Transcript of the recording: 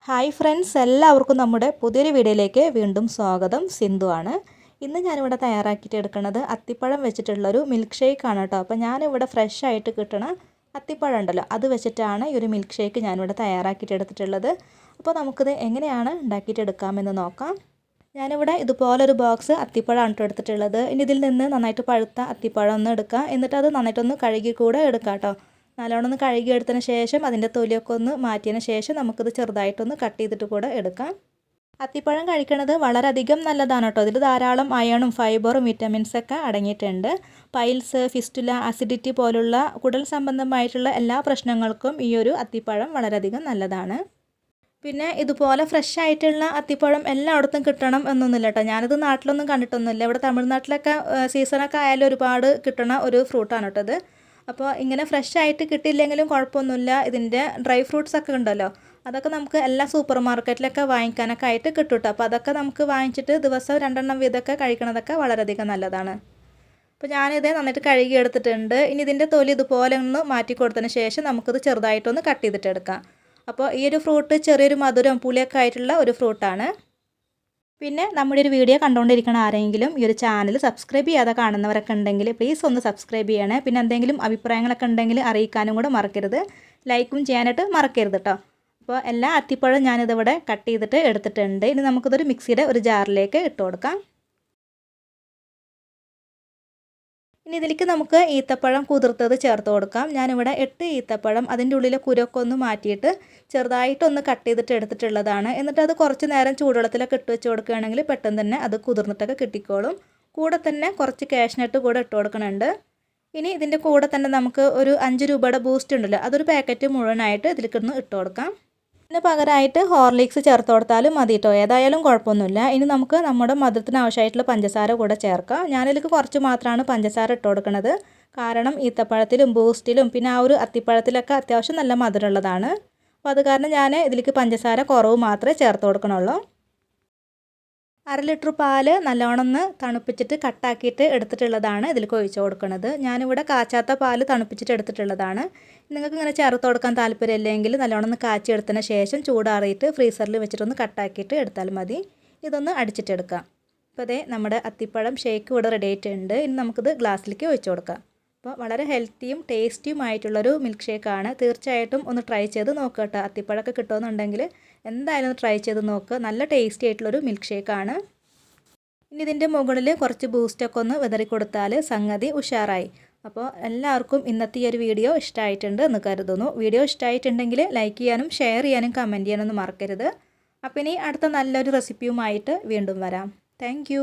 Hi friends, എല്ലാവർക്കും നമ്മുടെ പുതിയൊരു വീഡിയോയിലേക്ക് വീണ്ടും സ്വാഗതം. സിന്ധു ആണ്. ഇന്ന് ഞാനിവിടെ തയ്യാറാക്കിയിട്ട് എടുക്കുന്നത് അത്തിപ്പഴം വെച്ചിട്ടുള്ളൊരു മിൽക്ക് ഷേക്ക് ആണ് കേട്ടോ. അപ്പോൾ ഞാനിവിടെ ഫ്രഷ് ആയിട്ട് കിട്ടണ അത്തിപ്പഴം ഉണ്ടല്ലോ, അത് വെച്ചിട്ടാണ് ഈ ഒരു മിൽക്ക് ഷേക്ക് ഞാനിവിടെ തയ്യാറാക്കിയിട്ട് എടുത്തിട്ടുള്ളത്. അപ്പോൾ നമുക്കിത് എങ്ങനെയാണ് ഉണ്ടാക്കിയിട്ട് എടുക്കാമെന്ന് നോക്കാം. ഞാനിവിടെ ഇതുപോലൊരു ബോക്സ് അത്തിപ്പഴമാണ് കേട്ടോ എടുത്തിട്ടുള്ളത്. ഇനി ഇതിൽ നിന്ന് നന്നായിട്ട് പഴുത്ത അത്തിപ്പഴം ഒന്ന് എടുക്കുക, എന്നിട്ട് അത് നന്നായിട്ടൊന്ന് കഴുകി കൂടെ എടുക്കാം കേട്ടോ. നല്ലോണം ഒന്ന് കഴുകി എടുത്തതിന് ശേഷം അതിൻ്റെ തൊലിയൊക്കെ ഒന്ന് മാറ്റിയതിന് ശേഷം നമുക്കിത് ചെറുതായിട്ടൊന്ന് കട്ട് ചെയ്തിട്ട് കൂടെ എടുക്കാം. അത്തിപ്പഴം കഴിക്കുന്നത് വളരെയധികം നല്ലതാണ് കേട്ടോ. ഇതിൽ ധാരാളം അയണും ഫൈബറും വിറ്റമിൻസൊക്കെ അടങ്ങിയിട്ടുണ്ട്. പൈൽസ്, ഫിസ്റ്റുല, അസിഡിറ്റി പോലുള്ള കുടൽ സംബന്ധമായിട്ടുള്ള എല്ലാ പ്രശ്നങ്ങൾക്കും ഈ ഒരു അത്തിപ്പഴം വളരെയധികം നല്ലതാണ്. പിന്നെ ഇതുപോലെ ഫ്രഷ് ആയിട്ടുള്ള അത്തിപ്പഴം എല്ലായിടത്തും കിട്ടണം എന്നൊന്നുമില്ല കേട്ടോ. ഞാനിത് നാട്ടിലൊന്നും കണ്ടിട്ടൊന്നുമില്ല. ഇവിടെ തമിഴ്നാട്ടിലൊക്കെ സീസണൊക്കെ ആയാലും ഒരുപാട് കിട്ടണ ഒരു ഫ്രൂട്ടാണ് കേട്ടോ ഇത്. അപ്പോൾ ഇങ്ങനെ ഫ്രഷ് ആയിട്ട് കിട്ടിയില്ലെങ്കിലും കുഴപ്പമൊന്നുമില്ല. ഇതിൻ്റെ ഡ്രൈ ഫ്രൂട്ട്സ് ഒക്കെ ഉണ്ടല്ലോ, അതൊക്കെ നമുക്ക് എല്ലാ സൂപ്പർ മാർക്കറ്റിലൊക്കെ വാങ്ങിക്കാനൊക്കെ ആയിട്ട് കിട്ടും കേട്ടോ. അപ്പോൾ അതൊക്കെ നമുക്ക് വാങ്ങിച്ചിട്ട് ദിവസം 2 വീതമൊക്കെ കഴിക്കണതൊക്കെ വളരെയധികം നല്ലതാണ്. അപ്പോൾ ഞാനിത് നന്നായിട്ട് കഴുകി എടുത്തിട്ടുണ്ട്. ഇനി ഇതിൻ്റെ തൊലി ഇതുപോലെ ഒന്ന് മാറ്റി കൊടുത്തതിന് ശേഷം നമുക്കിത് ചെറുതായിട്ടൊന്ന് കട്ട് ചെയ്തിട്ട് എടുക്കാം. അപ്പോൾ ഈ ഒരു ഫ്രൂട്ട് ചെറിയൊരു മധുരം പുളിയൊക്കെ ആയിട്ടുള്ള ഒരു ഫ്രൂട്ടാണ്. പിന്നെ നമ്മുടെ ഒരു വീഡിയോ കണ്ടുകൊണ്ടിരിക്കുന്ന ആരെങ്കിലും ഈ ഒരു ചാനൽ സബ്സ്ക്രൈബ് ചെയ്യാതെ കാണുന്നവരൊക്കെ ഉണ്ടെങ്കിൽ പ്ലീസ് ഒന്ന് സബ്സ്ക്രൈബ് ചെയ്യണേ. പിന്നെ എന്തെങ്കിലും അഭിപ്രായങ്ങളൊക്കെ ഉണ്ടെങ്കിൽ അറിയിക്കാനും കൂടെ മറക്കരുത്. ലൈക്കും ചെയ്യാനായിട്ട് മറക്കരുത് കേട്ടോ. അപ്പോൾ എല്ലാ അത്തിപ്പഴം ഞാനിതിവിടെ കട്ട് ചെയ്തിട്ട് എടുത്തിട്ടുണ്ട്. ഇനി നമുക്കിതൊരു മിക്സിയുടെ ഒരു ജാറിലേക്ക് ഇട്ട് കൊടുക്കാം. ഇനി ഇതിലേക്ക് നമുക്ക് ഈത്തപ്പഴം കുതിർത്തത് ചേർത്ത് കൊടുക്കാം. ഞാനിവിടെ 8 ഈത്തപ്പഴം അതിൻ്റെ ഉള്ളിലെ കുരൊക്കെ ഒന്ന് മാറ്റിയിട്ട് ചെറുതായിട്ടൊന്ന് കട്ട് ചെയ്തിട്ട് എടുത്തിട്ടുള്ളതാണ്. എന്നിട്ട് അത് കുറച്ച് നേരം ചൂടുവെള്ളത്തിലൊക്കെ ഇട്ട് വെച്ച് കൊടുക്കുകയാണെങ്കിൽ പെട്ടെന്ന് തന്നെ അത് കുതിർന്നിട്ടൊക്കെ കിട്ടിക്കോളും. കൂടെ തന്നെ കുറച്ച് കാഷ്നട്ട് കൂടെ ഇട്ട് കൊടുക്കുന്നുണ്ട്. ഇനി ഇതിൻ്റെ കൂടെ തന്നെ നമുക്ക് ഒരു 5 രൂപയുടെ ബൂസ്റ്റ് ഉണ്ടല്ലോ, അതൊരു പാക്കറ്റ് മുഴുവനായിട്ട് ഇതിലേക്കൊന്ന് ഇട്ട് കൊടുക്കാം. ഇതിന് പകരമായിട്ട് ഹോർലിക്സ് ചേർത്ത് കൊടുത്താലും മതി കേട്ടോ. ഏതായാലും കുഴപ്പമൊന്നുമില്ല. ഇനി നമുക്ക് നമ്മുടെ മധുരത്തിന് ആവശ്യമായിട്ടുള്ള പഞ്ചസാര കൂടെ ചേർക്കാം. ഞാനിതിലേക്ക് കുറച്ച് മാത്രമാണ് പഞ്ചസാര ഇട്ട് കൊടുക്കുന്നത്. കാരണം ഈത്തപ്പഴത്തിലും ബൂസ്റ്റിലും പിന്നെ ആ ഒരു അത്തിപ്പഴത്തിലൊക്കെ അത്യാവശ്യം നല്ല മധുരമുള്ളതാണ്. അപ്പോൾ അത് കാരണം ഞാൻ ഇതിലേക്ക് പഞ്ചസാര കുറവ് മാത്രമേ ചേർത്ത് കൊടുക്കണുള്ളൂ. 1/2 ലിറ്റർ പാല് നല്ലോണം ഒന്ന് തണുപ്പിച്ചിട്ട് കട്ടാക്കിയിട്ട് എടുത്തിട്ടുള്ളതാണ് ഇതിലേക്ക് ഒഴിച്ച് കൊടുക്കുന്നത്. ഞാനിവിടെ കാച്ചാത്ത പാല് തണുപ്പിച്ചിട്ട് എടുത്തിട്ടുള്ളതാണ്. നിങ്ങൾക്ക് ഇങ്ങനെ ചേർത്ത് കൊടുക്കാൻ താല്പര്യമില്ലെങ്കിൽ നല്ലോണം ഒന്ന് കാച്ചിയെടുത്തതിന് ശേഷം ചൂടാറിയിട്ട് ഫ്രീസറിൽ വെച്ചിട്ടൊന്ന് കട്ടാക്കിയിട്ട് എടുത്താൽ മതി. ഇതൊന്ന് അടിച്ചിട്ടെടുക്കാം. അപ്പോൾ അതേ നമ്മുടെ അത്തിപ്പഴം ഷേക്ക് ഇവിടെ റെഡി ആയിട്ടുണ്ട്. ഇനി നമുക്കിത് ഗ്ലാസ്സിലേക്ക് ഒഴിച്ച് കൊടുക്കാം. അപ്പോൾ വളരെ ഹെൽത്തിയും ടേസ്റ്റിയുമായിട്ടുള്ളൊരു മിൽക്ക് ഷേക്കാണ്. തീർച്ചയായിട്ടും ഒന്ന് ട്രൈ ചെയ്ത് നോക്കുക കേട്ടോ. അത്തിപ്പഴമൊക്കെ കിട്ടുമെന്നുണ്ടെങ്കിൽ എന്തായാലും ഒന്ന് ട്രൈ ചെയ്ത് നോക്കുക. നല്ല ടേസ്റ്റി ആയിട്ടുള്ളൊരു മിൽക്ക് ഷേക്കാണ്. ഇനി ഇതിൻ്റെ മുകളിൽ കുറച്ച് ബൂസ്റ്റൊക്കെ ഒന്ന് വിതറി കൊടുത്താൽ സംഗതി ഉഷാറായി. അപ്പോൾ എല്ലാവർക്കും ഇന്നത്തെ ഈ ഒരു വീഡിയോ ഇഷ്ടമായിട്ടുണ്ട് എന്ന് കരുതുന്നു. വീഡിയോ ഇഷ്ടമായിട്ടുണ്ടെങ്കിൽ ലൈക്ക് ചെയ്യാനും ഷെയർ ചെയ്യാനും കമൻറ്റ് ചെയ്യാനൊന്നും മറക്കരുത്. അപ്പോൾ ഇനി അടുത്ത നല്ലൊരു റെസിപ്പിയുമായിട്ട് വീണ്ടും വരാം. താങ്ക്